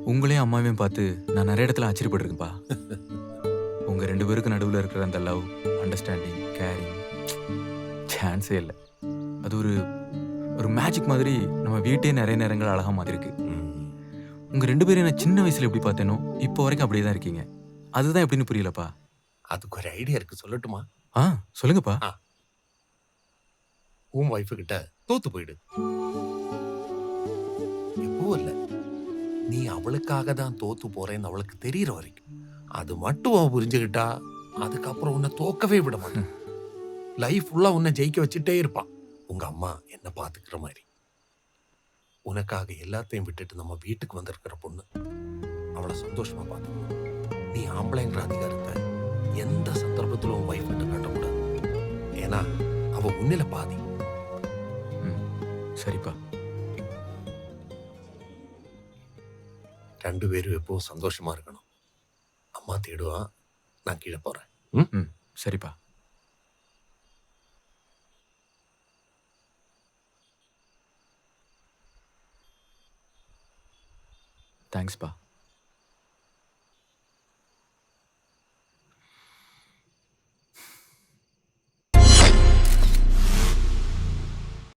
உங்களையும் அம்மாவையும் பார்த்து நான் நிறைய இடத்துல ஆச்சரியப்பட்டிருக்கேன்ப்பா. உங்க 2 பேருக்கு நடுவுல இருக்கிற அந்த லவ், அண்டர்ஸ்டாண்டிங், கேரிங் சான்ஸே இல்ல. அது ஒரு ஒரு மேஜிக் மாதிரி நம்ம வீட்டையே நிறைய நேரங்கள் அழகா மாத்திருக்கு. உங்க 2 பேரையும் நான் சின்ன வயசுல எப்படி பார்த்தேனோ, இப்போ வரைக்கும் அப்படியே தான் இருக்கீங்க. அதுதான் எப்படின்னு புரியலப்பா. அதுக்கு ஒரு ஐடியா இருக்கு, சொல்லட்டுமா? ஆ சொல்லுங்கப்பா. ஆ, உன் ஒய்ஃபு கிட்ட தோத்து போயிடு. எப்பவும் இல்ல, நீ அவளுக்காக தான் தோத்து போறேன்னு அவளுக்கு தெரியற வரைக்கும். அது மட்டும் அவ புரிஞ்சுக்கிட்டா, அதுக்கப்புறம் உன்னை தோக்கவே விட மாட்டான். லைஃப் ஃபுல்லா உன்னை ஜெயிக்க வச்சுட்டே இருப்பான். உங்க அம்மா என்ன பாத்துக்கிற மாதிரி. உனக்காக எல்லாத்தையும் விட்டுட்டு நம்ம வீட்டுக்கு வந்திருக்கிற பொண்ணு. அவளை சந்தோஷமா பாத்துக்கணும். நீ ஆம்பளைங்கிற அதிகாரத்தை எந்த சந்தர்ப்பத்திலும் உன் ஒய்ஃப் கிட்ட காட்டக்கூடாது. ஏன்னா அவ உன்னில பாதி. ம். சரிப்பா. 2 பேரும் எப்பவும் சந்தோஷமா இருக்கணும். அம்மா தேடுவா, நான் கீழே போறேன். ம். சரிப்பா. தேங்க்ஸ்ப்பா.